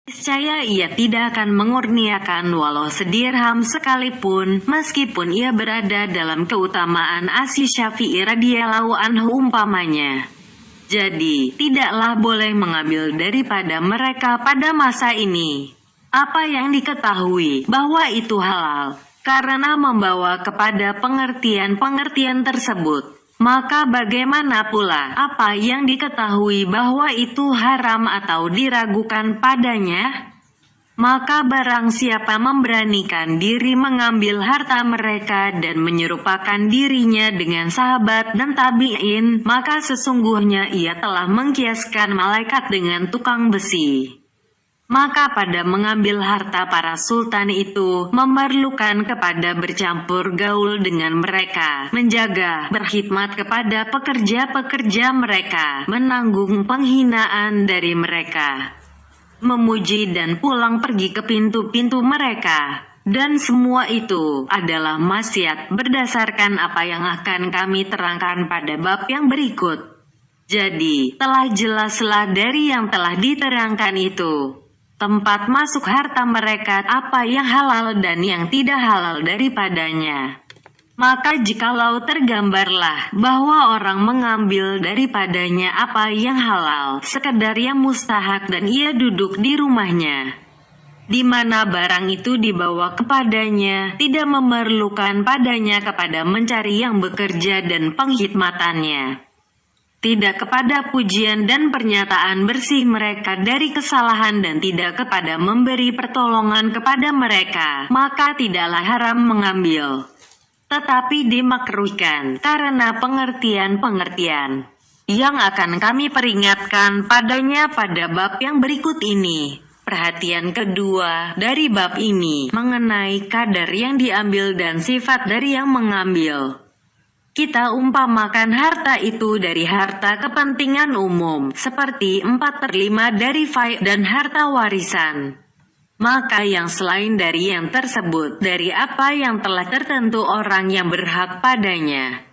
Niscaya ia tidak akan mengurniakan walau sedirham sekalipun, meskipun ia berada dalam keutamaan Asy-Syafi'i radhiyallahu anhu umpamanya. Jadi, tidaklah boleh mengambil daripada mereka pada masa ini apa yang diketahui bahwa itu halal, karena membawa kepada pengertian-pengertian tersebut. Maka bagaimana pula apa yang diketahui bahwa itu haram atau diragukan padanya? Maka barang siapa memberanikan diri mengambil harta mereka dan menyerupakan dirinya dengan sahabat dan tabi'in, maka sesungguhnya ia telah mengkiaskan malaikat dengan tukang besi. Maka pada mengambil harta para sultan itu, memerlukan kepada bercampur gaul dengan mereka, menjaga, berkhidmat kepada pekerja-pekerja mereka, menanggung penghinaan dari mereka, memuji dan pulang pergi ke pintu-pintu mereka. Dan semua itu adalah maksiat berdasarkan apa yang akan kami terangkan pada bab yang berikut. Jadi, telah jelaslah dari yang telah diterangkan itu tempat masuk harta mereka, apa yang halal dan yang tidak halal daripadanya. Maka jikalau tergambarlah bahwa orang mengambil daripadanya apa yang halal, sekedar yang mustahak, dan ia duduk di rumahnya, di mana barang itu dibawa kepadanya, tidak memerlukan padanya kepada mencari yang bekerja dan pengkhidmatannya, tidak kepada pujian dan pernyataan bersih mereka dari kesalahan, dan tidak kepada memberi pertolongan kepada mereka, maka tidaklah haram mengambil, tetapi dimakruhkan karena pengertian-pengertian yang akan kami peringatkan padanya pada bab yang berikut ini. Perhatian kedua dari bab ini mengenai kadar yang diambil dan sifat dari yang mengambil. Kita umpamakan harta itu dari harta kepentingan umum, seperti 4/5 dari fai' dan harta warisan. Maka yang selain dari yang tersebut, dari apa yang telah tertentu orang yang berhak padanya.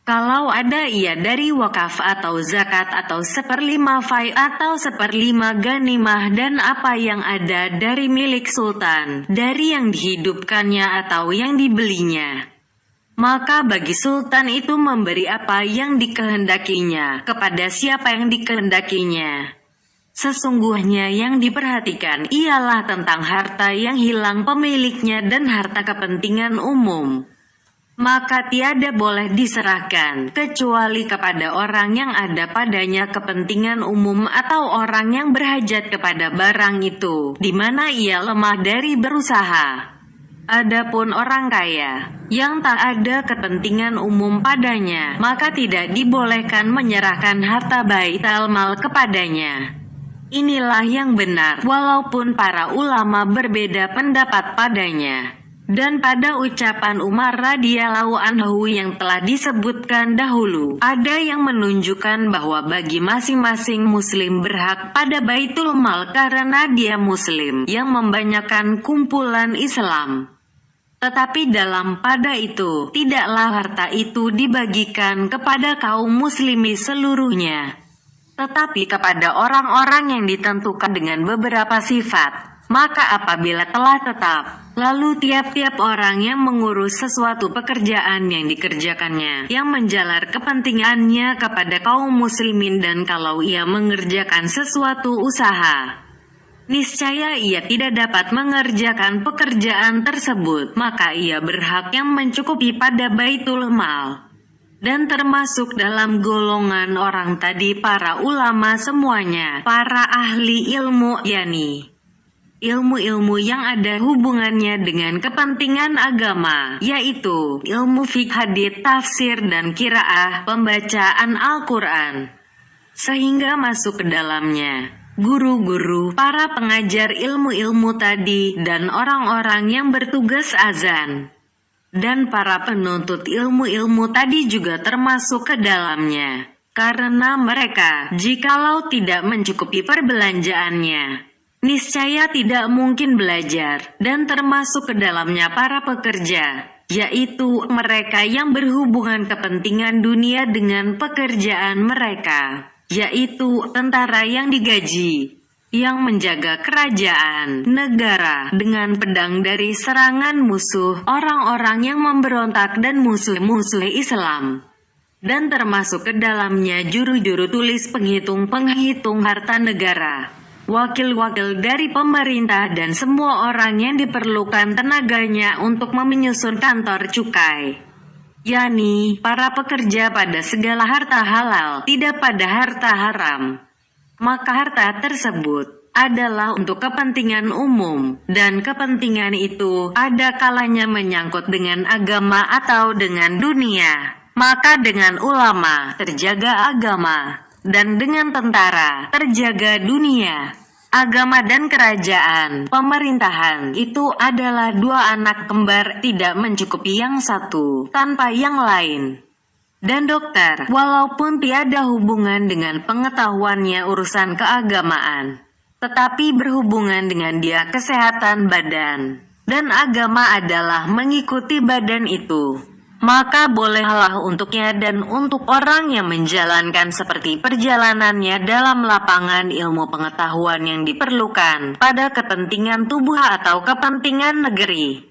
Kalau ada ia dari wakaf atau zakat atau 1/5 fai' atau 1/5 ganimah, dan apa yang ada dari milik sultan, dari yang dihidupkannya atau yang dibelinya. Maka bagi sultan itu memberi apa yang dikehendakinya kepada siapa yang dikehendakinya. Sesungguhnya yang diperhatikan ialah tentang harta yang hilang pemiliknya dan harta kepentingan umum. Maka tiada boleh diserahkan kecuali kepada orang yang ada padanya kepentingan umum atau orang yang berhajat kepada barang itu, di mana ia lemah dari berusaha. Adapun orang kaya yang tak ada kepentingan umum padanya, maka tidak dibolehkan menyerahkan harta baitul mal kepadanya. Inilah yang benar, walaupun para ulama berbeda pendapat padanya. Dan pada ucapan Umar radhiyallahu anhu yang telah disebutkan dahulu, ada yang menunjukkan bahwa bagi masing-masing muslim berhak pada baitul mal karena dia muslim yang membanyakan kumpulan Islam. Tetapi dalam pada itu, tidaklah harta itu dibagikan kepada kaum muslimi seluruhnya, tetapi kepada orang-orang yang ditentukan dengan beberapa sifat. Maka apabila telah tetap, lalu tiap-tiap orang yang mengurus sesuatu pekerjaan yang dikerjakannya, yang menjalar kepentingannya kepada kaum muslimin, dan kalau ia mengerjakan sesuatu usaha, niscaya ia tidak dapat mengerjakan pekerjaan tersebut, maka ia berhak yang mencukupi pada baitul mal. Dan termasuk dalam golongan orang tadi para ulama semuanya, para ahli ilmu, yakni ilmu-ilmu yang ada hubungannya dengan kepentingan agama, yaitu ilmu fiqh, hadits, tafsir, dan qiraah, pembacaan Al-Quran, sehingga masuk ke dalamnya guru-guru, para pengajar ilmu-ilmu tadi, dan orang-orang yang bertugas azan, dan para penuntut ilmu-ilmu tadi juga termasuk ke dalamnya, karena mereka, jikalau tidak mencukupi perbelanjaannya, niscaya tidak mungkin belajar, dan termasuk ke dalamnya para pekerja, yaitu mereka yang berhubungan kepentingan dunia dengan pekerjaan mereka, yaitu tentara yang digaji, yang menjaga kerajaan, negara, dengan pedang dari serangan musuh, orang-orang yang memberontak dan musuh-musuh Islam. Dan termasuk ke dalamnya juru-juru tulis penghitung-penghitung harta negara, wakil-wakil dari pemerintah dan semua orang yang diperlukan tenaganya untuk menyusun kantor cukai. yakni para pekerja pada segala harta halal, tidak pada harta haram. Maka harta tersebut adalah untuk kepentingan umum, dan kepentingan itu ada kalanya menyangkut dengan agama atau dengan dunia. Maka dengan ulama terjaga agama, dan dengan tentara terjaga dunia. Agama dan kerajaan, pemerintahan itu adalah dua anak kembar, tidak mencukupi yang satu tanpa yang lain. Dan dokter, walaupun tiada hubungan dengan pengetahuannya urusan keagamaan, tetapi berhubungan dengan dia kesehatan badan, dan agama adalah mengikuti badan itu, maka bolehlah untuknya dan untuk orang yang menjalankan seperti perjalanannya dalam lapangan ilmu pengetahuan yang diperlukan pada kepentingan tubuh atau kepentingan negeri,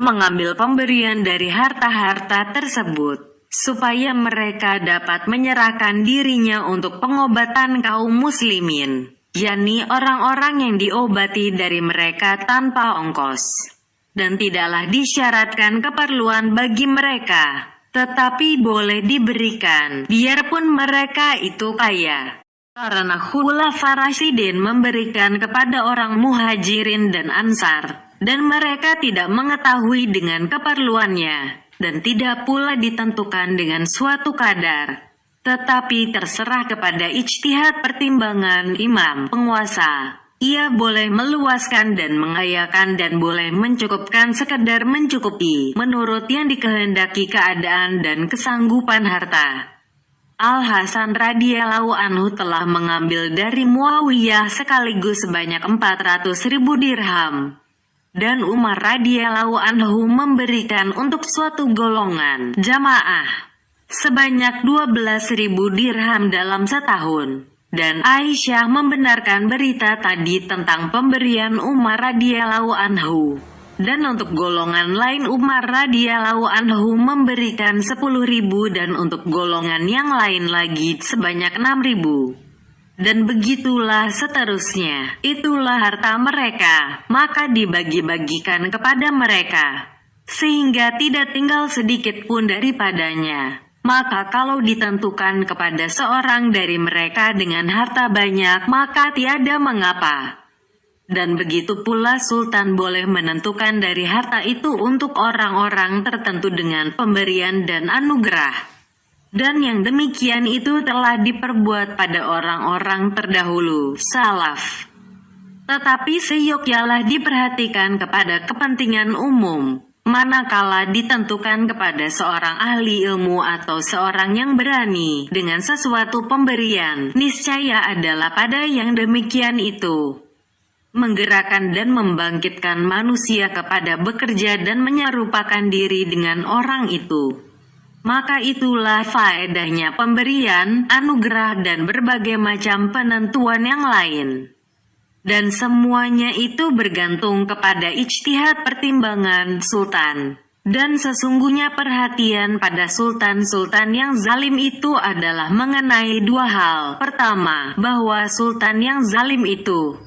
mengambil pemberian dari harta-harta tersebut, supaya mereka dapat menyerahkan dirinya untuk pengobatan kaum muslimin, yakni orang-orang yang diobati dari mereka tanpa ongkos. Dan tidaklah disyaratkan keperluan bagi mereka, tetapi boleh diberikan, biarpun mereka itu kaya. Karena Khulafa Rasyidin memberikan kepada orang muhajirin dan ansar, dan mereka tidak mengetahui dengan keperluannya, dan tidak pula ditentukan dengan suatu kadar, tetapi terserah kepada ijtihad pertimbangan imam penguasa. Ia boleh meluaskan dan mengayakan dan boleh mencukupkan sekedar mencukupi, menurut yang dikehendaki keadaan dan kesanggupan harta. Al-Hasan radhiyallahu anhu telah mengambil dari Muawiyah sekaligus sebanyak 400.000 dirham. Dan Umar radhiyallahu anhu memberikan untuk suatu golongan jamaah sebanyak 12.000 dirham dalam setahun. Dan Aisyah membenarkan berita tadi tentang pemberian Umar radhiyallahu anhu. Dan untuk golongan lain Umar radhiyallahu anhu memberikan 10.000 dan untuk golongan yang lain lagi sebanyak 6.000. Dan begitulah seterusnya. Itulah harta mereka, maka dibagi-bagikan kepada mereka, sehingga tidak tinggal sedikit pun daripadanya. Maka kalau ditentukan kepada seorang dari mereka dengan harta banyak, maka tiada mengapa. Dan begitu pula sultan boleh menentukan dari harta itu untuk orang-orang tertentu dengan pemberian dan anugerah. Dan yang demikian itu telah diperbuat pada orang-orang terdahulu, salaf. Tetapi seyogyanya diperhatikan kepada kepentingan umum, manakala ditentukan kepada seorang ahli ilmu atau seorang yang berani dengan sesuatu pemberian, niscaya adalah pada yang demikian itu menggerakkan dan membangkitkan manusia kepada bekerja dan menyerupakan diri dengan orang itu. Maka itulah faedahnya pemberian, anugerah dan berbagai macam penentuan yang lain. Dan semuanya itu bergantung kepada ijtihad pertimbangan sultan. Dan sesungguhnya perhatian pada sultan-sultan yang zalim itu adalah mengenai dua hal. Pertama, bahwa sultan yang zalim itu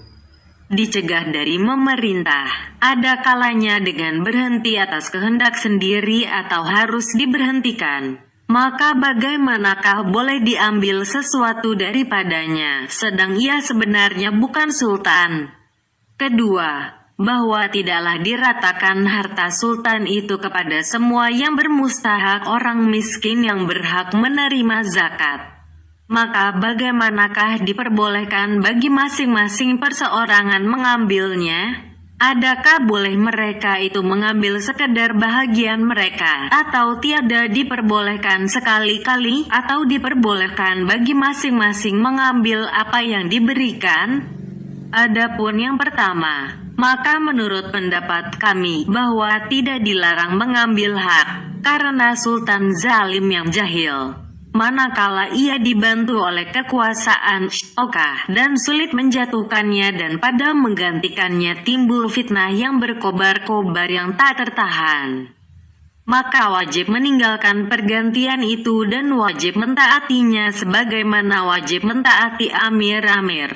dicegah dari memerintah, ada kalanya dengan berhenti atas kehendak sendiri atau harus diberhentikan. Maka bagaimanakah boleh diambil sesuatu daripadanya, sedang ia sebenarnya bukan sultan? Kedua, bahwa tidaklah diratakan harta sultan itu kepada semua yang bermustahak orang miskin yang berhak menerima zakat. Maka bagaimanakah diperbolehkan bagi masing-masing perseorangan mengambilnya? Adakah boleh mereka itu mengambil sekedar bahagian mereka, atau tiada diperbolehkan sekali-kali, atau diperbolehkan bagi masing-masing mengambil apa yang diberikan? Adapun yang pertama, maka menurut pendapat kami bahwa tidak dilarang mengambil hak, karena sultan zalim yang jahil. manakala ia dibantu oleh kekuasaan Syaukah dan sulit menjatuhkannya, dan pada menggantikannya timbul fitnah yang berkobar-kobar yang tak tertahan. Maka wajib meninggalkan pergantian itu dan wajib mentaatinya sebagaimana wajib mentaati amir-amir.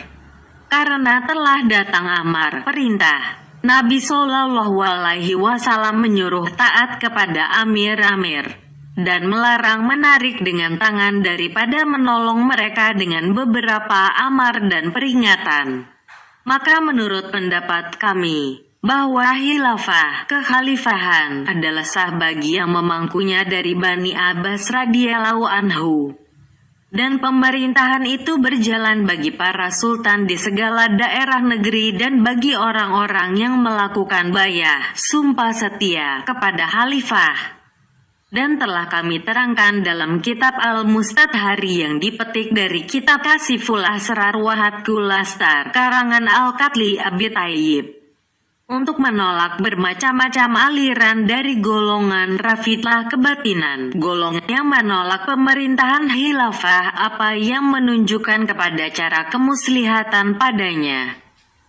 Karena telah datang amar, perintah Nabi Shallallahu Alaihi Wasallam menyuruh taat kepada amir-amir dan melarang menarik dengan tangan daripada menolong mereka dengan beberapa amar dan peringatan. Maka menurut pendapat kami, bahwa khilafah, kekhalifahan, adalah sah bagi yang memangkunya dari Bani Abbas radhiyallahu anhu. Dan pemerintahan itu berjalan bagi para sultan di segala daerah negeri dan bagi orang-orang yang melakukan bayah, sumpah setia kepada khalifah. Dan telah kami terangkan dalam kitab Al-Mustadhari yang dipetik dari kitab Kasiful Asrar Wahatkul Astar karangan Al-Katli Abi Tayyib, untuk menolak bermacam-macam aliran dari golongan Rafidlah kebatinan, golongan yang menolak pemerintahan khilafah apa yang menunjukkan kepada cara kemuslihatan padanya.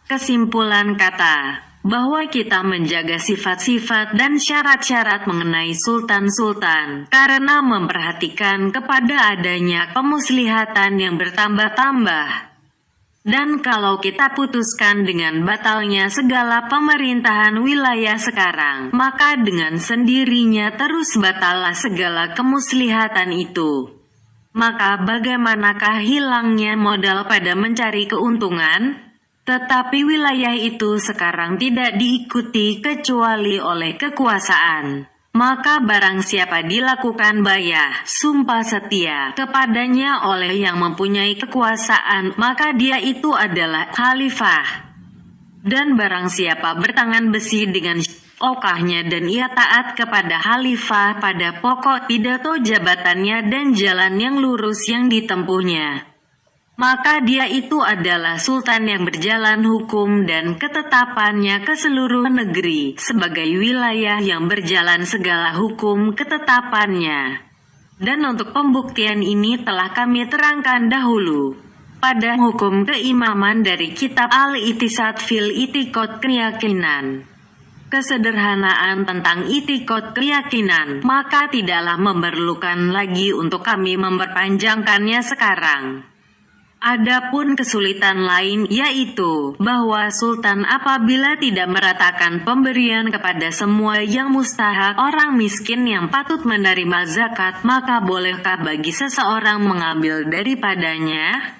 Kesimpulan kata bahwa kita menjaga sifat-sifat dan syarat-syarat mengenai sultan-sultan karena memperhatikan kepada adanya kemuslihatan yang bertambah-tambah. Dan kalau kita putuskan dengan batalnya segala pemerintahan wilayah sekarang, maka dengan sendirinya terus batallah segala kemuslihatan itu. Maka bagaimanakah hilangnya modal pada mencari keuntungan? Tetapi wilayah itu sekarang tidak diikuti kecuali oleh kekuasaan. Maka barang siapa dilakukan bayah, sumpah setia kepadanya oleh yang mempunyai kekuasaan, maka dia itu adalah khalifah. Dan barang siapa bertangan besi dengan okahnya dan ia taat kepada khalifah pada pokok pidato jabatannya dan jalan yang lurus yang ditempuhnya, maka dia itu adalah sultan yang berjalan hukum dan ketetapannya ke seluruh negeri sebagai wilayah yang berjalan segala hukum ketetapannya. Dan untuk pembuktian ini telah kami terangkan dahulu pada hukum keimaman dari kitab Al-Itisad fil Itikad keyakinan. Kesederhanaan tentang itikad keyakinan, maka tidaklah memerlukan lagi untuk kami memperpanjangkannya sekarang. Adapun kesulitan lain yaitu bahwa sultan apabila tidak meratakan pemberian kepada semua yang mustahak orang miskin yang patut menerima zakat, maka bolehkah bagi seseorang mengambil daripadanya?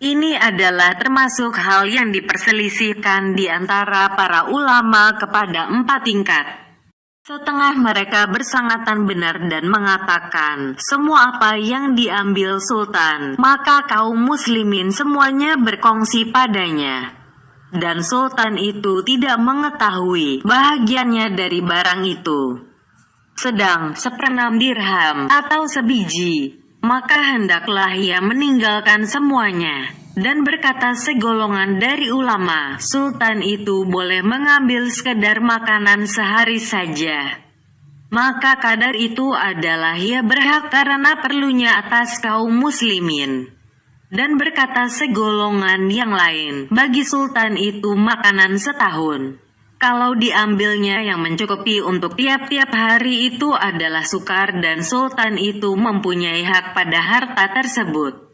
Ini adalah termasuk hal yang diperselisihkan di antara para ulama kepada 4 tingkat. Setengah mereka bersangatan benar dan mengatakan, semua apa yang diambil sultan, maka kaum muslimin semuanya berkongsi padanya. Dan sultan itu tidak mengetahui bahagiannya dari barang itu. Sedang 1/6 dirham atau sebiji, maka hendaklah ia meninggalkan semuanya. Dan berkata segolongan dari ulama, sultan itu boleh mengambil sekedar makanan sehari saja. Maka kadar itu adalah ia berhak karena perlunya atas kaum muslimin. Dan berkata segolongan yang lain, bagi sultan itu makanan setahun. Kalau diambilnya yang mencukupi untuk tiap-tiap hari itu adalah sukar dan sultan itu mempunyai hak pada harta tersebut.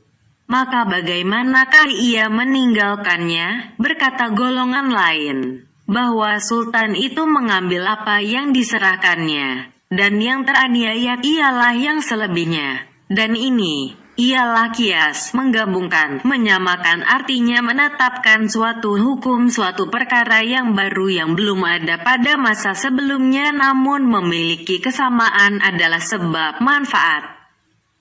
Maka bagaimanakah ia meninggalkannya? Berkata golongan lain, bahwa sultan itu mengambil apa yang diserahkannya, dan yang teraniaya ialah yang selebihnya. Dan ini ialah kias, menggabungkan, menyamakan, artinya menetapkan suatu hukum, suatu perkara yang baru yang belum ada pada masa sebelumnya namun memiliki kesamaan adalah sebab manfaat,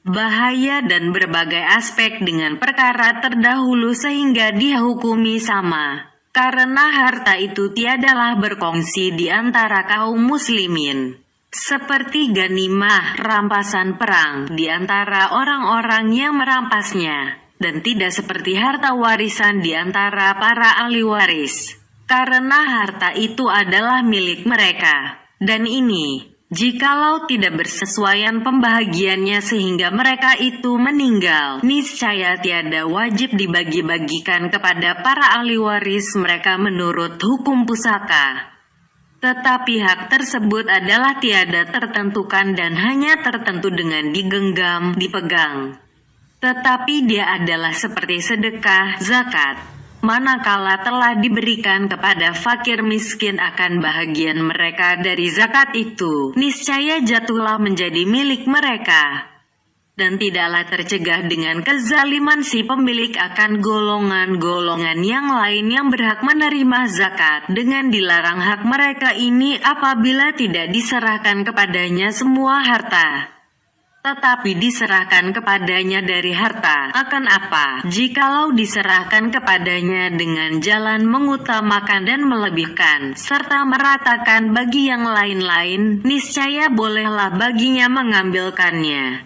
bahaya dan berbagai aspek dengan perkara terdahulu sehingga dihukumi sama. Karena harta itu tiadalah berkongsi di antara kaum muslimin. Seperti ganimah, rampasan perang, di antara orang-orang yang merampasnya. Dan tidak seperti harta warisan di antara para ahli waris. Karena harta itu adalah milik mereka. Dan ini Jikalau tidak bersesuaian pembahagiannya sehingga mereka itu meninggal, niscaya tiada wajib dibagi-bagikan kepada para ahli waris mereka menurut hukum pusaka. Tetapi hak tersebut adalah tiada tertentukan dan hanya tertentu dengan digenggam, dipegang. Tetapi dia adalah seperti sedekah, zakat. Manakala telah diberikan kepada fakir miskin akan bahagian mereka dari zakat itu, niscaya jatuhlah menjadi milik mereka. Dan tidaklah tercegah dengan kezaliman si pemilik akan golongan-golongan yang lain yang berhak menerima zakat, dengan dilarang hak mereka ini apabila tidak diserahkan kepadanya semua harta, tetapi diserahkan kepadanya dari harta. Akan apa, jikalau diserahkan kepadanya dengan jalan mengutamakan dan melebihkan, serta meratakan bagi yang lain-lain, niscaya bolehlah baginya mengambilkannya.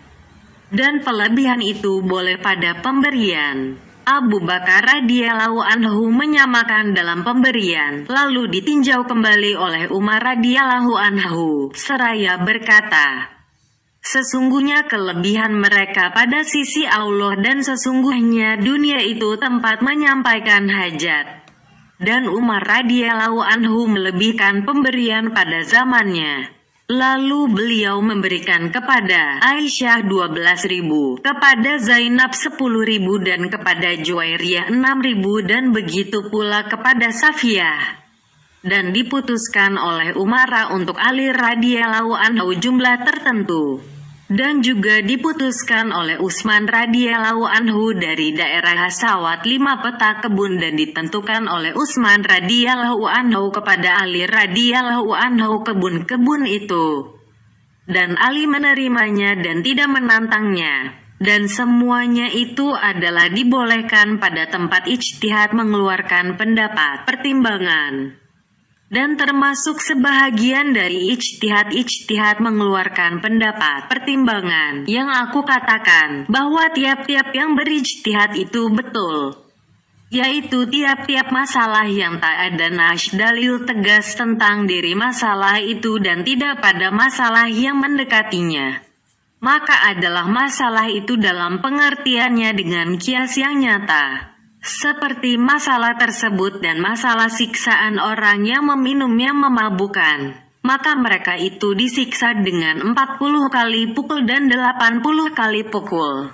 Dan pelebihan itu boleh pada pemberian. Abu Bakar radhiyallahu anhu menyamakan dalam pemberian, lalu ditinjau kembali oleh Umar radhiyallahu anhu, seraya berkata, sesungguhnya kelebihan mereka pada sisi Allah dan sesungguhnya dunia itu tempat menyampaikan hajat. Dan Umar radhiyallahu anhu melebihkan pemberian pada zamannya. Lalu beliau memberikan kepada Aisyah 12.000, kepada Zainab 10.000 dan kepada Juwairiyah 6.000 dan begitu pula kepada Safiyah. Dan diputuskan oleh Umar untuk Ali radhiyallahu anhu jumlah tertentu. Dan juga diputuskan oleh Utsman radhiyallahu anhu dari daerah Hasawat 5 peta kebun dan ditentukan oleh Utsman radhiyallahu anhu kepada Ali radhiyallahu anhu kebun-kebun itu. Dan Ali menerimanya dan tidak menantangnya. Dan semuanya itu adalah dibolehkan pada tempat ijtihad mengeluarkan pendapat, pertimbangan. Dan termasuk sebahagian dari ijtihad mengeluarkan pendapat, pertimbangan, yang aku katakan, bahwa tiap-tiap yang berijtihad itu betul. Yaitu tiap-tiap masalah yang tak ada nas dalil tegas tentang diri masalah itu dan tidak pada masalah yang mendekatinya. Maka adalah masalah itu dalam pengertiannya dengan kias yang nyata. Seperti masalah tersebut dan masalah siksaan orang yang meminum yang memabukkan, maka mereka itu disiksa dengan 40 kali pukul dan 80 kali pukul.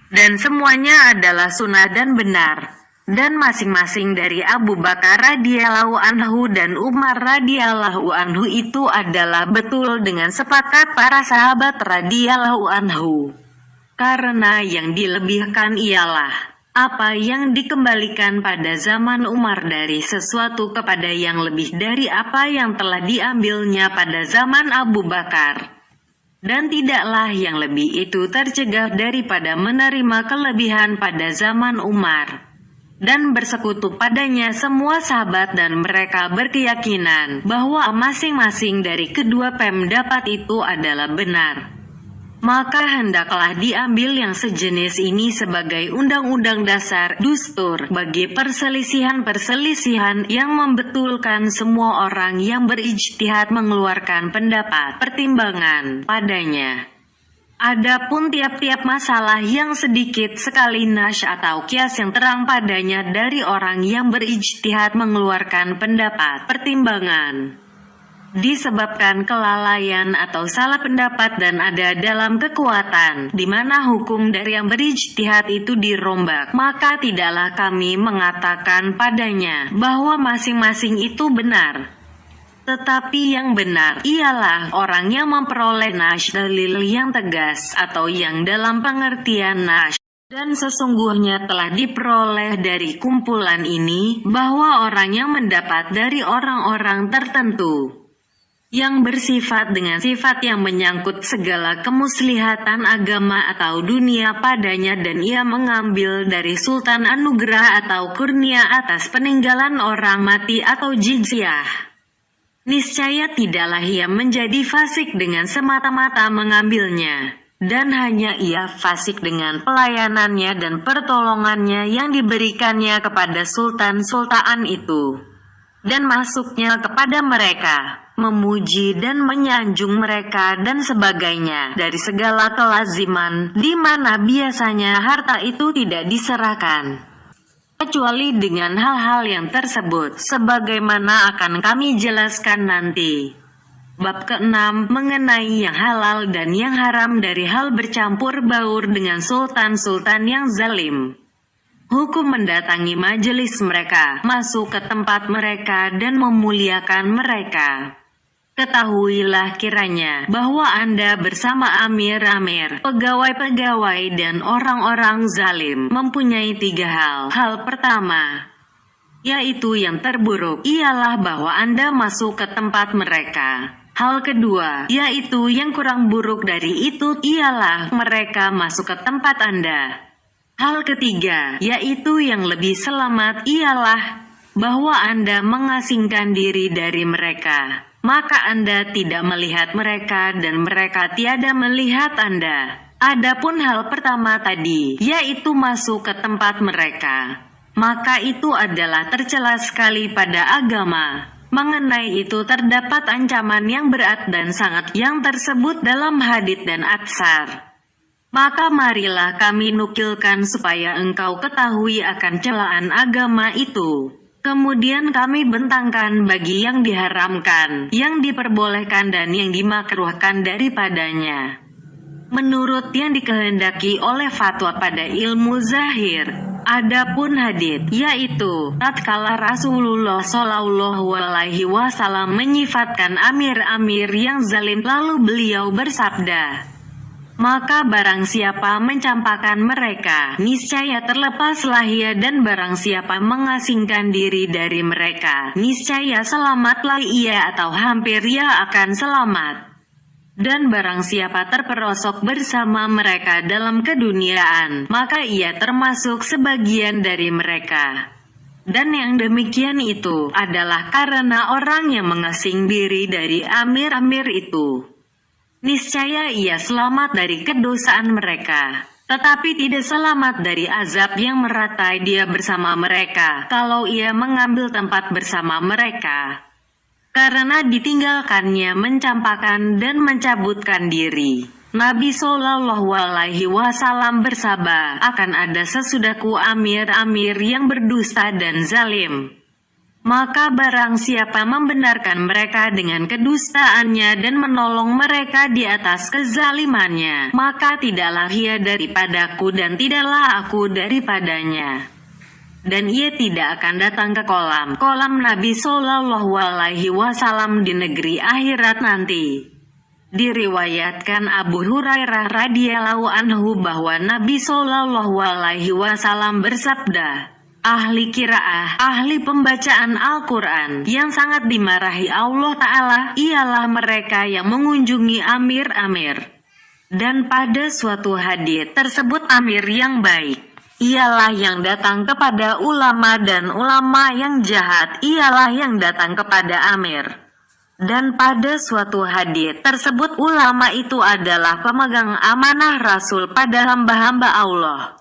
Dan semuanya adalah sunnah dan benar. Dan masing-masing dari Abu Bakar radhiyallahu anhu dan Umar radhiyallahu anhu itu adalah betul dengan sepakat para sahabat radhiyallahu anhu. Karena yang dilebihkan ialah apa yang dikembalikan pada zaman Umar dari sesuatu kepada yang lebih dari apa yang telah diambilnya pada zaman Abu Bakar. Dan tidaklah yang lebih itu tercegah daripada menerima kelebihan pada zaman Umar. Dan bersekutu padanya semua sahabat dan mereka berkeyakinan bahwa masing-masing dari kedua pendapat itu adalah benar. Maka hendaklah diambil yang sejenis ini sebagai undang-undang dasar, dustur, bagi perselisihan-perselisihan yang membetulkan semua orang yang berijtihad mengeluarkan pendapat, pertimbangan padanya. Adapun tiap-tiap masalah yang sedikit sekali nas atau kias yang terang padanya dari orang yang berijtihad mengeluarkan pendapat, pertimbangan, disebabkan kelalaian atau salah pendapat dan ada dalam kekuatan, di mana hukum dari yang berijtihad itu dirombak, maka tidaklah kami mengatakan padanya bahwa masing-masing itu benar. Tetapi yang benar ialah orang yang memperoleh nas dalil yang tegas atau yang dalam pengertian nas. Dan sesungguhnya telah diperoleh dari kumpulan ini bahwa orang yang mendapat dari orang-orang tertentu yang bersifat dengan sifat yang menyangkut segala kemuslihatan agama atau dunia padanya dan ia mengambil dari sultan anugerah atau kurnia atas peninggalan orang mati atau jizyah. Niscaya tidaklah ia menjadi fasik dengan semata-mata mengambilnya, dan hanya ia fasik dengan pelayanannya dan pertolongannya yang diberikannya kepada sultan-sultan itu. dan masuknya kepada mereka, memuji dan menyanjung mereka dan sebagainya dari segala kelaziman, di mana biasanya harta itu tidak diserahkan, kecuali dengan hal-hal yang tersebut, sebagaimana akan kami jelaskan nanti. Bab ke-6 mengenai yang halal dan yang haram dari hal bercampur baur dengan sultan-sultan yang zalim. Hukum mendatangi majelis mereka, masuk ke tempat mereka dan memuliakan mereka. Ketahuilah kiranya bahwa Anda bersama amir-amir, pegawai-pegawai dan orang-orang zalim mempunyai 3 hal. Hal pertama, yaitu yang terburuk, ialah bahwa Anda masuk ke tempat mereka. Hal kedua, yaitu yang kurang buruk dari itu, ialah mereka masuk ke tempat Anda. Hal ketiga, yaitu yang lebih selamat, ialah bahwa Anda mengasingkan diri dari mereka. Maka Anda tidak melihat mereka dan mereka tiada melihat Anda. Adapun hal pertama tadi, yaitu masuk ke tempat mereka, maka itu adalah tercela sekali pada agama. Mengenai itu terdapat ancaman yang berat dan sangat yang tersebut dalam hadits dan atsar. Maka marilah kami nukilkan supaya engkau ketahui akan celaan agama itu. Kemudian kami bentangkan bagi yang diharamkan, yang diperbolehkan dan yang dimakruhkan daripadanya, menurut yang dikehendaki oleh fatwa pada ilmu zahir. Adapun hadits, yaitu tatkala Rasulullah Shallallahu Alaihi Wasallam menyifatkan amir-amir yang zalim, lalu beliau bersabda, maka barang siapa mencampakkan mereka, niscaya terlepaslah ia, dan barang siapa mengasingkan diri dari mereka, niscaya selamatlah ia atau hampir ia akan selamat. Dan barang siapa terperosok bersama mereka dalam keduniaan, maka ia termasuk sebagian dari mereka. Dan yang demikian itu adalah karena orang yang mengasing diri dari amir-amir itu, niscaya ia selamat dari kedosaan mereka, tetapi tidak selamat dari azab yang meratai dia bersama mereka kalau ia mengambil tempat bersama mereka, karena ditinggalkannya mencampakkan dan mencabutkan diri. Nabi Shallallahu Alaihi Wasallam bersabda, akan ada sesudahku amir-amir yang berdusta dan zalim. Maka barang siapa membenarkan mereka dengan kedustaannya dan menolong mereka di atas kezalimannya, maka tidaklah ia daripadaku dan tidaklah aku daripadanya. Dan ia tidak akan datang ke kolam Nabi Shallallahu Alaihi Wasallam di negeri akhirat nanti. Diriwayatkan Abu Hurairah radhiyallahu anhu bahwa Nabi Shallallahu Alaihi Wasallam bersabda, ahli qiraah, ahli pembacaan Al-Quran yang sangat dimarahi Allah Ta'ala ialah mereka yang mengunjungi amir-amir. Dan pada suatu hadits tersebut amir yang baik ialah yang datang kepada ulama, dan ulama yang jahat ialah yang datang kepada amir. Dan pada suatu hadits tersebut ulama itu adalah pemegang amanah Rasul pada hamba-hamba Allah,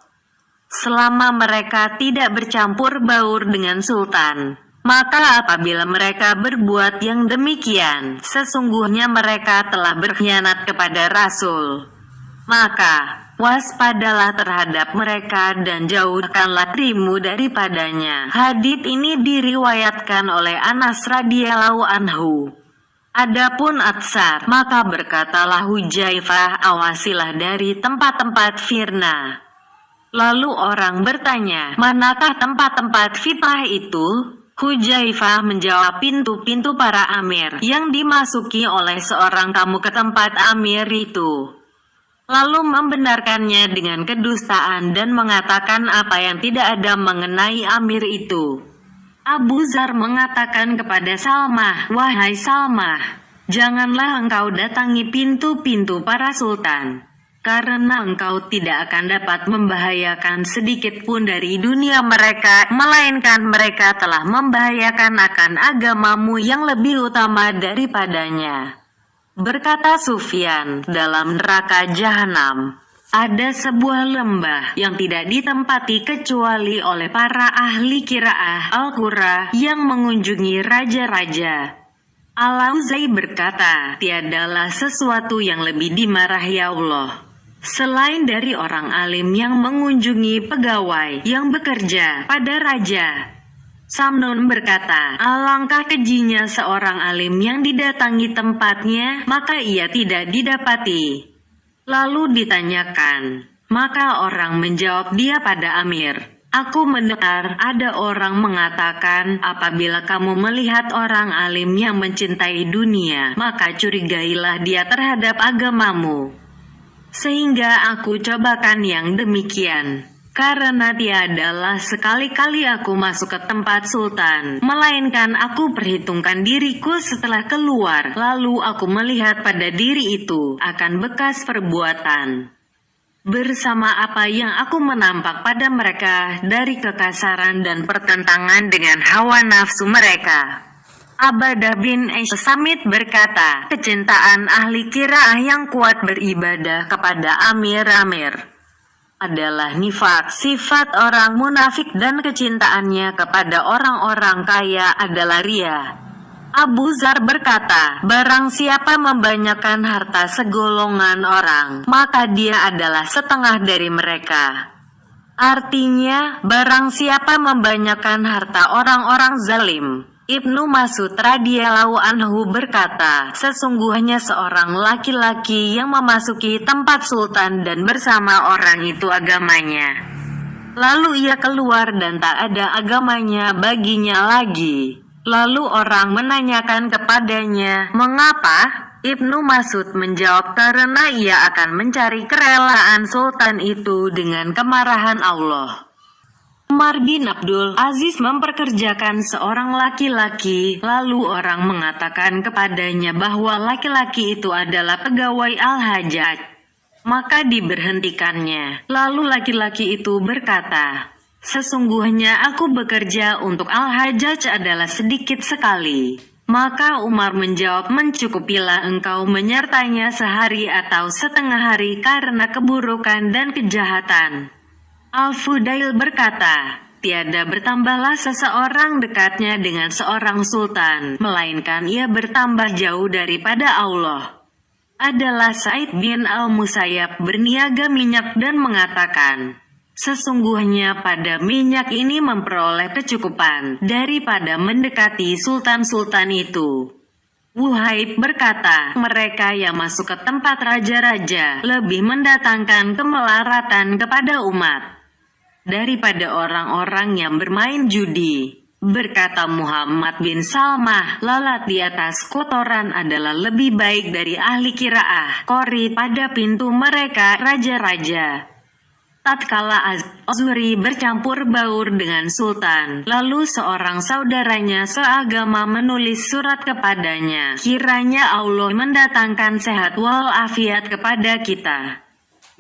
selama mereka tidak bercampur baur dengan sultan. Maka apabila mereka berbuat yang demikian, sesungguhnya mereka telah berkhianat kepada Rasul. Maka waspadalah terhadap mereka dan jauhkanlah dirimu daripadanya. Hadits ini diriwayatkan oleh Anas radhiyallahu anhu. Adapun atsar, maka berkatalah Hudzaifah, awasilah dari tempat-tempat fitnah. Lalu orang bertanya, manakah tempat-tempat fitnah itu? Hudzaifah menjawab, pintu-pintu para amir yang dimasuki oleh seorang tamu ke tempat amir itu, lalu membenarkannya dengan kedustaan dan mengatakan apa yang tidak ada mengenai amir itu. Abu Dzar mengatakan kepada Salmah, wahai Salmah, janganlah engkau datangi pintu-pintu para sultan, karena engkau tidak akan dapat membahayakan sedikit pun dari dunia mereka, melainkan mereka telah membahayakan akan agamamu yang lebih utama daripadanya. Berkata Sufyan, dalam neraka jahanam. Ada sebuah lembah yang tidak ditempati kecuali oleh para ahli qiraah Al-Qur'an yang mengunjungi raja-raja. Al-Auza'i berkata, tiadalah sesuatu yang lebih dimarahi Allah selain dari orang alim yang mengunjungi pegawai yang bekerja pada raja. Samnun berkata, alangkah kejinya seorang alim yang didatangi tempatnya, maka ia tidak didapati. Lalu ditanyakan, maka orang menjawab dia pada Amir, aku mendengar ada orang mengatakan, apabila kamu melihat orang alim yang mencintai dunia, maka curigailah dia terhadap agamamu. Sehingga aku cobakan yang demikian. Karena tiadalah sekali-kali aku masuk ke tempat sultan, melainkan aku perhitungkan diriku setelah keluar, lalu aku melihat pada diri itu akan bekas perbuatan. Bersama apa yang aku menampak pada mereka dari kekasaran dan pertentangan dengan hawa nafsu mereka. Abadah bin Samit berkata, kecintaan ahli qiraah yang kuat beribadah kepada Amir-Amir adalah nifak, sifat orang munafik, dan kecintaannya kepada orang-orang kaya adalah ria. Abu Dzar berkata, barang siapa membanyakan harta segolongan orang, maka dia adalah setengah dari mereka. Artinya, barang siapa membanyakan harta orang-orang zalim. Ibnu Mas'ud radhiyallahu anhu berkata, sesungguhnya seorang laki-laki yang memasuki tempat sultan dan bersama orang itu agamanya. Lalu ia keluar dan tak ada agamanya baginya lagi. Lalu orang menanyakan kepadanya, mengapa? Ibnu Mas'ud menjawab, karena ia akan mencari kerelaan sultan itu dengan kemarahan Allah. Umar bin Abdul Aziz memperkerjakan seorang laki-laki, lalu orang mengatakan kepadanya bahwa laki-laki itu adalah pegawai Al-Hajjaj. Maka diberhentikannya. Lalu laki-laki itu berkata, sesungguhnya aku bekerja untuk Al-Hajjaj adalah sedikit sekali. Maka Umar menjawab, mencukupilah engkau menyertainya sehari atau setengah hari karena keburukan dan kejahatan. Al-Fudail berkata, tiada bertambahlah seseorang dekatnya dengan seorang sultan, melainkan ia bertambah jauh daripada Allah. Adalah Sa'id bin Al-Musayyab berniaga minyak dan mengatakan, sesungguhnya pada minyak ini memperoleh kecukupan daripada mendekati sultan-sultan itu. Wuhaib berkata, mereka yang masuk ke tempat raja-raja lebih mendatangkan kemelaratan kepada umat daripada orang-orang yang bermain judi. Berkata Muhammad bin Salmah, lalat di atas kotoran adalah lebih baik dari ahli qiraah qori pada pintu mereka raja-raja. Tatkala Az-Zuhri bercampur baur dengan sultan, lalu seorang saudaranya seagama menulis surat kepadanya, kiranya Allah mendatangkan sehat walafiat kepada kita.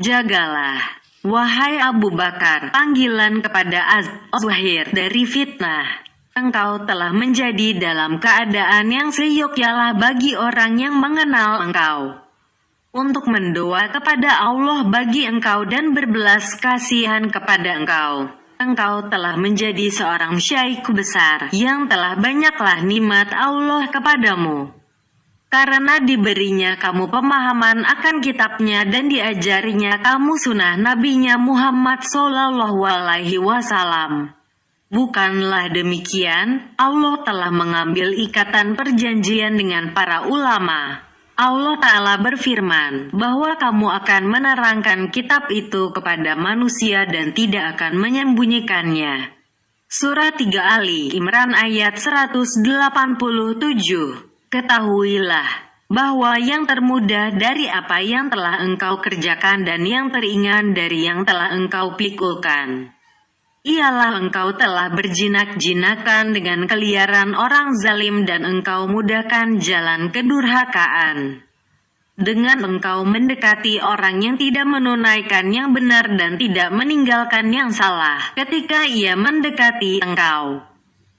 Jagalah, wahai Abu Bakar, panggilan kepada Az-Zuhair dari fitnah. Engkau telah menjadi dalam keadaan yang seyogyanya bagi orang yang mengenal engkau, untuk mendoa kepada Allah bagi engkau dan berbelas kasihan kepada engkau. Engkau telah menjadi seorang syaikh besar yang telah banyaklah nikmat Allah kepadamu. Karena diberinya kamu pemahaman akan kitabnya dan diajarinya kamu sunnah nabinya Muhammad Sallallahu Alaihi Wasallam. Bukanlah demikian, Allah telah mengambil ikatan perjanjian dengan para ulama. Allah Ta'ala berfirman, bahwa kamu akan menerangkan kitab itu kepada manusia dan tidak akan menyembunyikannya. Surah 3 Ali Imran ayat 187. Ketahuilah bahwa yang termudah dari apa yang telah engkau kerjakan dan yang teringan dari yang telah engkau pikulkan, ialah engkau telah berjinak-jinakan dengan keliaran orang zalim dan engkau mudahkan jalan kedurhakaan. Dengan engkau mendekati orang yang tidak menunaikan yang benar dan tidak meninggalkan yang salah ketika ia mendekati engkau.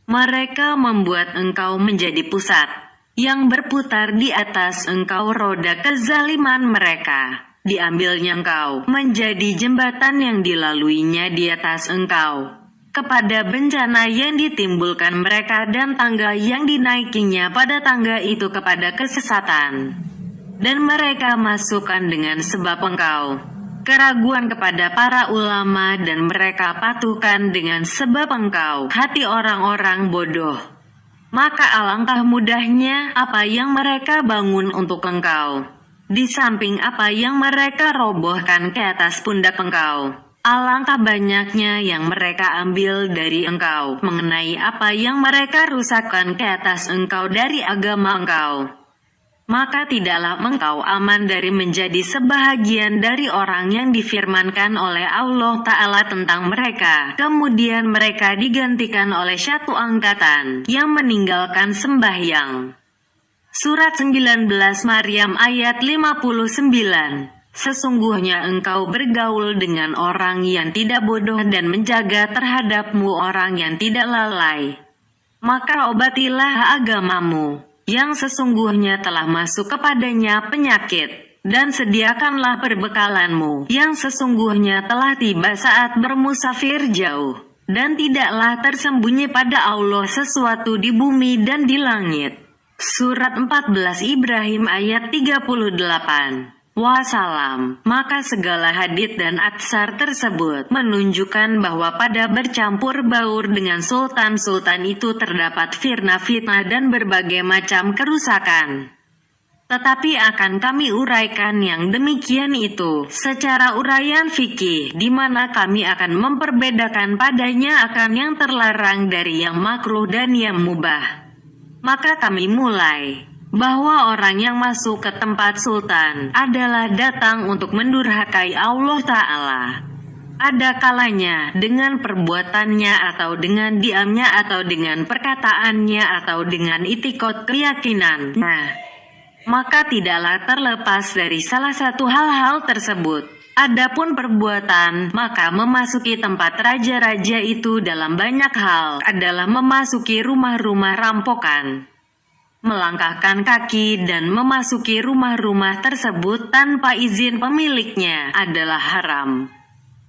Mereka membuat engkau menjadi pusat yang berputar di atas engkau roda kezaliman mereka. diambilnya engkau menjadi jembatan yang dilaluinya di atas engkau, kepada bencana yang ditimbulkan mereka dan tangga yang dinaikinya pada tangga itu kepada kesesatan. Dan mereka masukkan dengan sebab engkau keraguan kepada para ulama dan mereka patuhkan dengan sebab engkau hati orang-orang bodoh. Maka alangkah mudahnya apa yang mereka bangun untuk engkau, di samping apa yang mereka robohkan ke atas pundak engkau. Alangkah banyaknya yang mereka ambil dari engkau mengenai apa yang mereka rusakkan ke atas engkau dari agama engkau. Maka tidaklah engkau aman dari menjadi sebahagian dari orang yang difirmankan oleh Allah Ta'ala tentang mereka. Kemudian mereka digantikan oleh satu angkatan yang meninggalkan sembahyang. Surat 19 Maryam ayat 59. Sesungguhnya engkau bergaul dengan orang yang tidak bodoh dan menjaga terhadapmu orang yang tidak lalai. Maka obatilah agamamu, yang sesungguhnya telah masuk kepadanya penyakit, dan sediakanlah perbekalanmu, yang sesungguhnya telah tiba saat bermusafir jauh, dan tidaklah tersembunyi pada Allah sesuatu di bumi dan di langit. Surat 14 Ibrahim ayat 38. Wassalam. Maka segala hadits dan atsar tersebut menunjukkan bahwa pada bercampur baur dengan sultan-sultan itu terdapat fitnah-fitnah dan berbagai macam kerusakan. Tetapi akan kami uraikan yang demikian itu secara uraian fikih, di mana kami akan memperbedakan padanya akan yang terlarang dari yang makruh dan yang mubah. Maka kami mulai bahwa orang yang masuk ke tempat sultan adalah datang untuk mendurhakai Allah Ta'ala. Ada kalanya dengan perbuatannya atau dengan diamnya atau dengan perkataannya atau dengan itikad keyakinan. Maka tidaklah terlepas dari salah satu hal-hal tersebut. Adapun perbuatan, maka memasuki tempat raja-raja itu dalam banyak hal adalah memasuki rumah-rumah rampokan, melangkahkan kaki dan memasuki rumah-rumah tersebut tanpa izin pemiliknya adalah haram.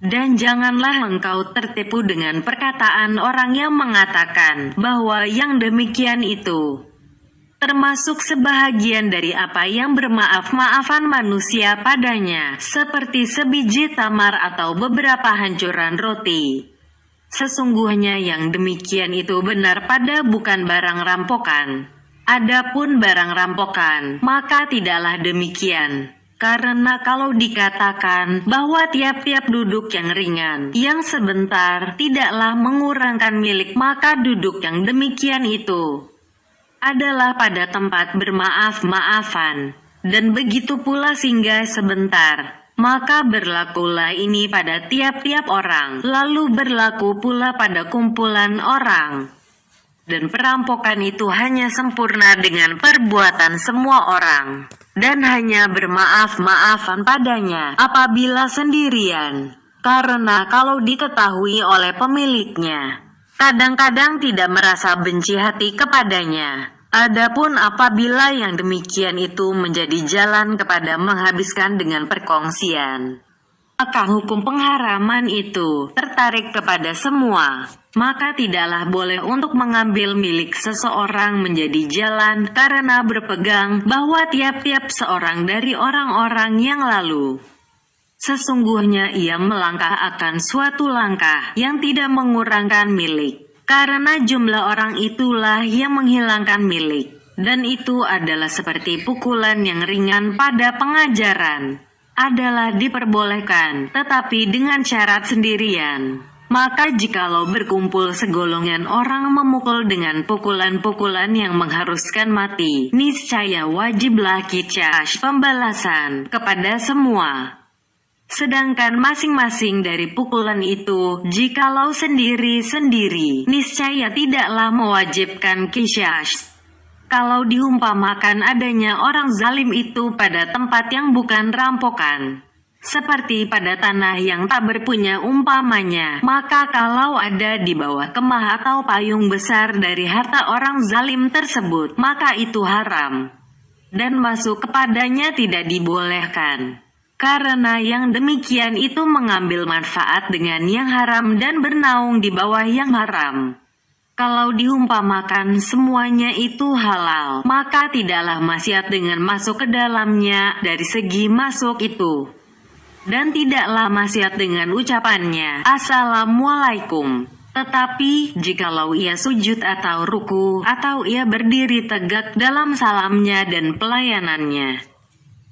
Dan janganlah engkau tertipu dengan perkataan orang yang mengatakan bahwa yang demikian itu termasuk sebahagian dari apa yang bermaaf-maafan manusia padanya, seperti sebiji tamar atau beberapa hancuran roti. Sesungguhnya yang demikian itu benar pada bukan barang rampokan. Adapun barang rampokan, maka tidaklah demikian. Karena kalau dikatakan bahwa tiap-tiap duduk yang ringan, yang sebentar, tidaklah mengurangkan milik, maka duduk yang demikian itu adalah pada tempat bermaaf-maafan, dan begitu pula singgah sebentar, maka berlakulah ini pada tiap-tiap orang, lalu berlaku pula pada kumpulan orang. Dan perampokan itu hanya sempurna dengan perbuatan semua orang, dan hanya bermaaf-maafan padanya apabila sendirian, karena kalau diketahui oleh pemiliknya, kadang-kadang tidak merasa benci hati kepadanya. Adapun apabila yang demikian itu menjadi jalan kepada menghabiskan dengan perkongsian, maka hukum pengharaman itu tertarik kepada semua. Maka tidaklah boleh untuk mengambil milik seseorang menjadi jalan karena berpegang bahwa tiap-tiap seorang dari orang-orang yang lalu sesungguhnya ia melangkah akan suatu langkah yang tidak mengurangkan milik, karena jumlah orang itulah yang menghilangkan milik, dan itu adalah seperti pukulan yang ringan pada pengajaran, adalah diperbolehkan, tetapi dengan syarat sendirian. Maka jikalau berkumpul segolongan orang memukul dengan pukulan-pukulan yang mengharuskan mati, niscaya wajiblah qisas pembalasan kepada semua. Sedangkan masing-masing dari pukulan itu, jikalau sendiri-sendiri, niscaya tidaklah mewajibkan qisas. Kalau diumpamakan adanya orang zalim itu pada tempat yang bukan rampokan, seperti pada tanah yang tak berpunya umpamanya, maka kalau ada di bawah kemah atau payung besar dari harta orang zalim tersebut, maka itu haram, dan masuk kepadanya tidak dibolehkan. Karena yang demikian itu mengambil manfaat dengan yang haram dan bernaung di bawah yang haram. Kalau diumpamakan semuanya itu halal, maka tidaklah maksiat dengan masuk ke dalamnya dari segi masuk itu. Dan tidaklah maksiat dengan ucapannya, Assalamualaikum. Tetapi, jikalau ia sujud atau ruku, atau ia berdiri tegak dalam salamnya dan pelayanannya,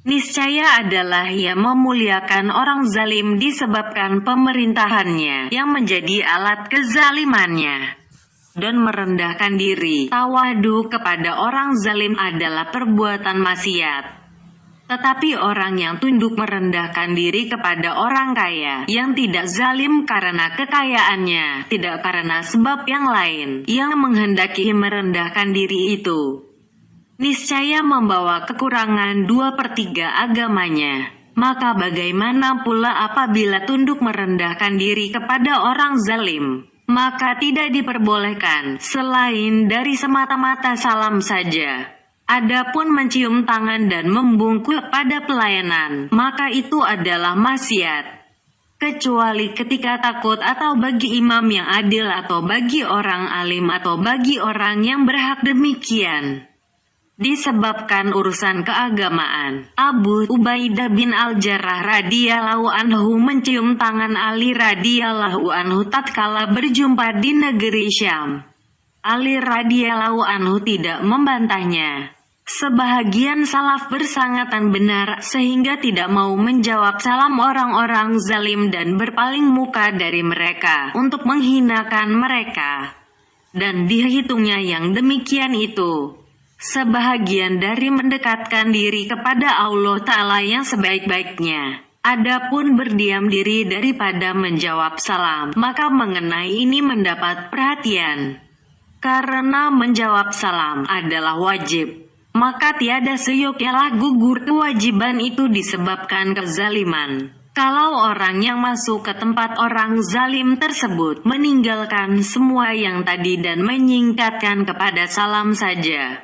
niscaya adalah ia memuliakan orang zalim disebabkan pemerintahannya yang menjadi alat kezalimannya. Dan merendahkan diri, tawadu kepada orang zalim adalah perbuatan maksiat. Tetapi orang yang tunduk merendahkan diri kepada orang kaya, yang tidak zalim karena kekayaannya, tidak karena sebab yang lain, yang menghendaki merendahkan diri itu, niscaya membawa kekurangan 2/3 agamanya. Maka bagaimana pula apabila tunduk merendahkan diri kepada orang zalim? Maka tidak diperbolehkan, selain dari semata-mata salam saja. Adapun mencium tangan dan membungkuk pada pelayanan, maka itu adalah maksiat. Kecuali ketika takut atau bagi imam yang adil atau bagi orang alim atau bagi orang yang berhak demikian. Disebabkan urusan keagamaan, Abu Ubaidah bin Al-Jarrah radhiyallahu anhu mencium tangan Ali radhiyallahu anhu tatkala berjumpa di negeri Syam. Ali radhiyallahu anhu tidak membantahnya. Sebahagian salaf bersangatan benar sehingga tidak mau menjawab salam orang-orang zalim dan berpaling muka dari mereka untuk menghinakan mereka. Dan dihitungnya yang demikian itu sebahagian dari mendekatkan diri kepada Allah Ta'ala yang sebaik-baiknya. Adapun berdiam diri daripada menjawab salam, maka mengenai ini mendapat perhatian. Karena menjawab salam adalah wajib, maka tiada seyogyanya gugur kewajiban itu disebabkan kezaliman. Kalau orang yang masuk ke tempat orang zalim tersebut meninggalkan semua yang tadi dan menyingkatkan kepada salam saja,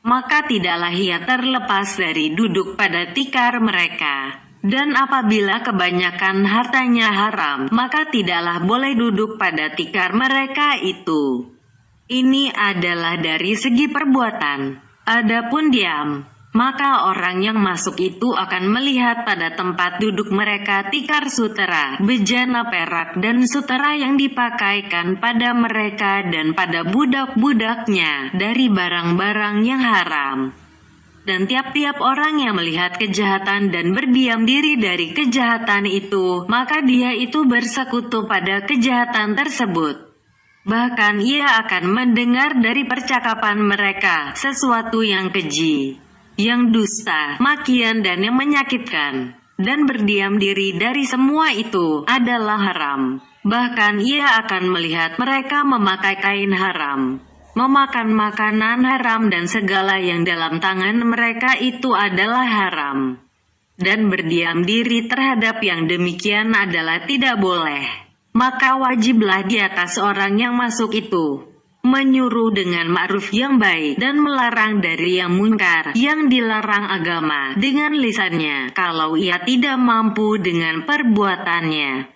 maka tidaklah ia terlepas dari duduk pada tikar mereka. Dan apabila kebanyakan hartanya haram, maka tidaklah boleh duduk pada tikar mereka itu. Ini adalah dari segi perbuatan. Adapun diam, maka orang yang masuk itu akan melihat pada tempat duduk mereka tikar sutera, bejana perak dan sutera yang dipakaikan pada mereka dan pada budak-budaknya dari barang-barang yang haram. Dan tiap-tiap orang yang melihat kejahatan dan berdiam diri dari kejahatan itu, maka dia itu bersekutu pada kejahatan tersebut. Bahkan ia akan mendengar dari percakapan mereka sesuatu yang keji, yang dusta, makian dan yang menyakitkan. Dan berdiam diri dari semua itu adalah haram. Bahkan ia akan melihat mereka memakai kain haram, memakan makanan haram dan segala yang dalam tangan mereka itu adalah haram. Dan berdiam diri terhadap yang demikian adalah tidak boleh. Maka wajiblah di atas orang yang masuk itu menyuruh dengan ma'ruf yang baik dan melarang dari yang munkar yang dilarang agama dengan lisannya kalau ia tidak mampu dengan perbuatannya.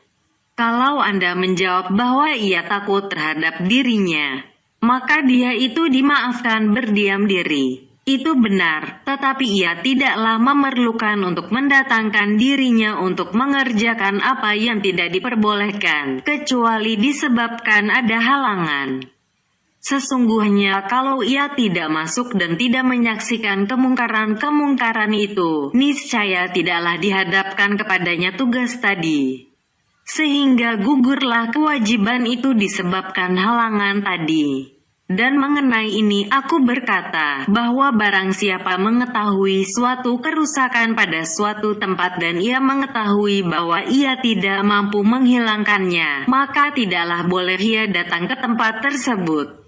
Kalau Anda menjawab bahwa ia takut terhadap dirinya, maka dia itu dimaafkan berdiam diri. Itu benar, tetapi ia tidaklah memerlukan untuk mendatangkan dirinya untuk mengerjakan apa yang tidak diperbolehkan, kecuali disebabkan ada halangan. Sesungguhnya kalau ia tidak masuk dan tidak menyaksikan kemungkaran-kemungkaran itu, niscaya tidaklah dihadapkan kepadanya tugas tadi. Sehingga gugurlah kewajiban itu disebabkan halangan tadi. Dan mengenai ini aku berkata, bahwa barang siapa mengetahui suatu kerusakan pada suatu tempat dan ia mengetahui bahwa ia tidak mampu menghilangkannya, maka tidaklah boleh ia datang ke tempat tersebut.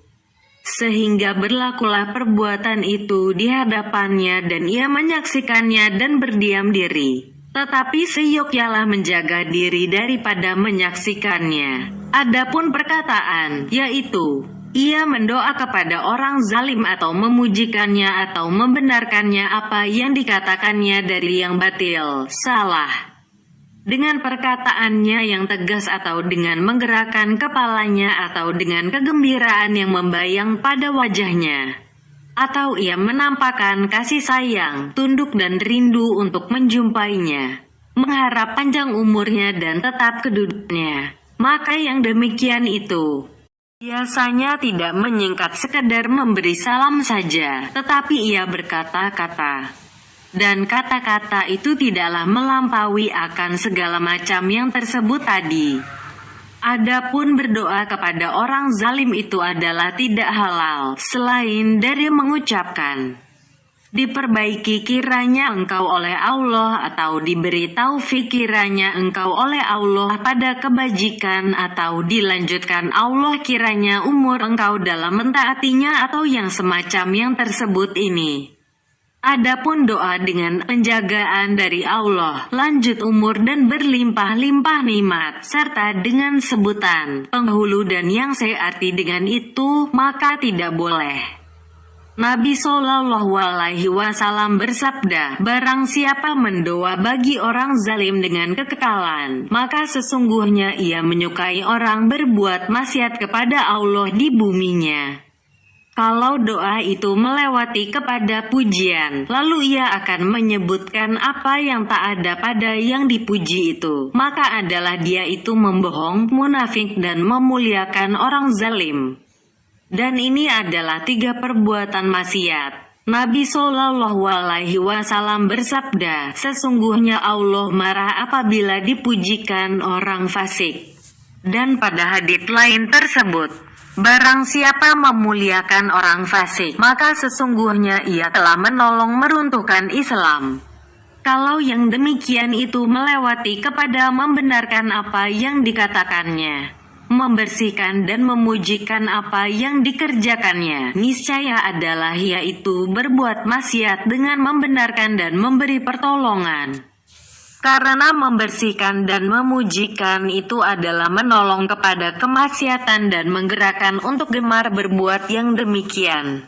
Sehingga berlakulah perbuatan itu di hadapannya dan ia menyaksikannya dan berdiam diri. Tetapi seyogyanya menjaga diri daripada menyaksikannya. Adapun perkataan, yaitu Ia mendoa kepada orang zalim atau memujikannya atau membenarkannya apa yang dikatakannya dari yang batil, salah. Dengan perkataannya yang tegas atau dengan menggerakkan kepalanya atau dengan kegembiraan yang membayang pada wajahnya. Atau ia menampakkan kasih sayang, tunduk dan rindu untuk menjumpainya. Mengharap panjang umurnya dan tetap keduduknya. Maka yang demikian itu biasanya tidak menyingkat sekedar memberi salam saja, tetapi ia berkata-kata. Dan kata-kata itu tidaklah melampaui akan segala macam yang tersebut tadi. Adapun berdoa kepada orang zalim itu adalah tidak halal, selain dari mengucapkan, diperbaiki kiranya engkau oleh Allah atau diberi taufik kiranya engkau oleh Allah pada kebajikan atau dilanjutkan Allah kiranya umur engkau dalam mentaatinya atau yang semacam yang tersebut ini. Adapun doa dengan penjagaan dari Allah, lanjut umur dan berlimpah-limpah nikmat, serta dengan sebutan penghulu dan yang searti dengan itu, maka tidak boleh. Nabi Shallallahu Alaihi Wasallam bersabda, barang siapa mendoa bagi orang zalim dengan kekekalan, maka sesungguhnya ia menyukai orang berbuat maksiat kepada Allah di buminya. Kalau doa itu melewati kepada pujian, lalu ia akan menyebutkan apa yang tak ada pada yang dipuji itu, maka adalah dia itu membohong, munafik dan memuliakan orang zalim. Dan ini adalah 3 perbuatan maksiat. Nabi Shallallahu Alaihi Wasallam bersabda, sesungguhnya Allah marah apabila dipujikan orang fasik. Dan pada hadits lain tersebut, barang siapa memuliakan orang fasik, maka sesungguhnya ia telah menolong meruntuhkan Islam. Kalau yang demikian itu melewati kepada membenarkan apa yang dikatakannya, membersihkan dan memujikan apa yang dikerjakannya, niscaya adalah yaitu berbuat maksiat dengan membenarkan dan memberi pertolongan. Karena membersihkan dan memujikan itu adalah menolong kepada kemaksiatan dan menggerakkan untuk gemar berbuat yang demikian.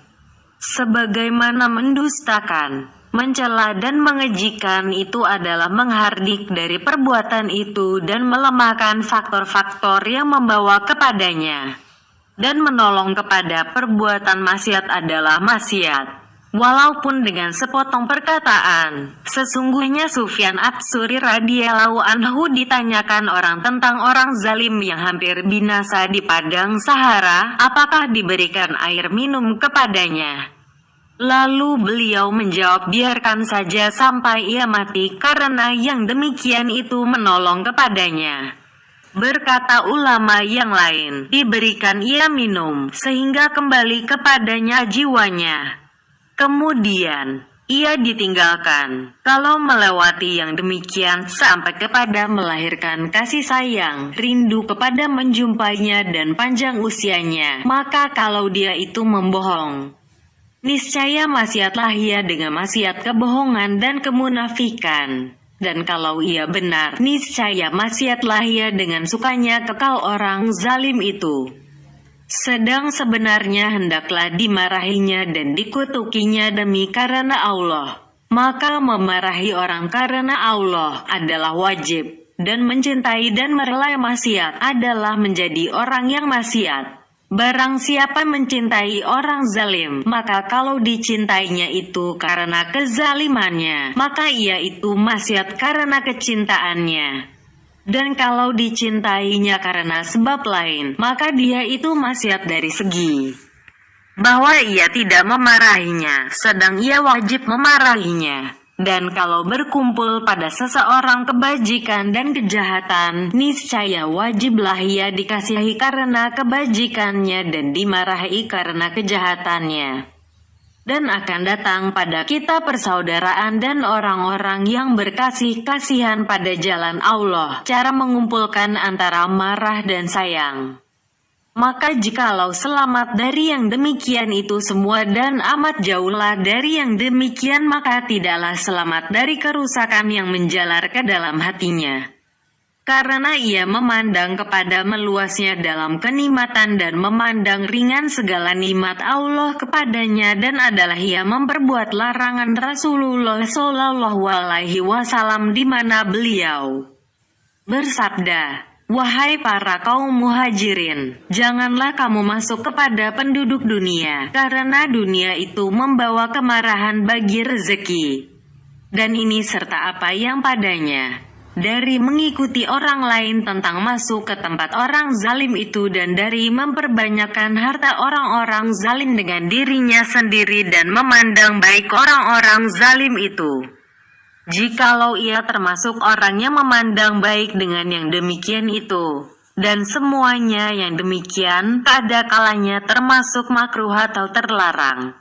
Sebagaimana mendustakan, mencela dan mengejikan itu adalah menghardik dari perbuatan itu dan melemahkan faktor-faktor yang membawa kepadanya. Dan menolong kepada perbuatan maksiat adalah maksiat. Walaupun dengan sepotong perkataan, sesungguhnya Sufyan Ats-Tsauri radhiyallahu anhu ditanyakan orang tentang orang zalim yang hampir binasa di padang Sahara, apakah diberikan air minum kepadanya? Lalu beliau menjawab, biarkan saja sampai ia mati karena yang demikian itu menolong kepadanya. Berkata ulama yang lain, diberikan ia minum sehingga kembali kepadanya jiwanya. Kemudian, ia ditinggalkan. Kalau melewati yang demikian sampai kepada melahirkan kasih sayang, rindu kepada menjumpainya dan panjang usianya, maka kalau dia itu membohong, niscaya maksiatlah ia dengan maksiat kebohongan dan kemunafikan. Dan kalau ia benar, niscaya maksiatlah ia dengan sukanya kekal orang zalim itu. Sedang sebenarnya hendaklah dimarahinya dan dikutukinya demi karena Allah. Maka memarahi orang karena Allah adalah wajib, dan mencintai dan merelai maksiat adalah menjadi orang yang maksiat. Barang siapa mencintai orang zalim, maka kalau dicintainya itu karena kezalimannya, maka ia itu maksiat karena kecintaannya. Dan kalau dicintainya karena sebab lain, maka dia itu maksiat dari segi bahwa ia tidak memarahinya, sedang ia wajib memarahinya. Dan kalau berkumpul pada seseorang kebajikan dan kejahatan, niscaya wajiblah ia dikasihi karena kebajikannya dan dimarahi karena kejahatannya. Dan akan datang pada kita persaudaraan dan orang-orang yang berkasih-kasihan pada jalan Allah, cara mengumpulkan antara marah dan sayang. Maka jikalau selamat dari yang demikian itu semua dan amat jauhlah dari yang demikian, maka tidaklah selamat dari kerusakan yang menjalar ke dalam hatinya. karena ia memandang kepada meluasnya dalam kenikmatan dan memandang ringan segala nikmat Allah kepadanya, dan adalah ia memperbuat larangan Rasulullah Shallallahu Alaihi Wasallam, di mana beliau bersabda, "Wahai para kaum muhajirin, janganlah kamu masuk kepada penduduk dunia, karena dunia itu membawa kemarahan bagi rezeki, dan ini serta apa yang padanya, dari mengikuti orang lain tentang masuk ke tempat orang zalim itu, dan dari memperbanyakkan harta orang-orang zalim dengan dirinya sendiri dan memandang baik orang-orang zalim itu. Jikalau ia termasuk orang yang memandang baik dengan yang demikian itu, dan semuanya yang demikian ada kalanya termasuk makruh atau terlarang."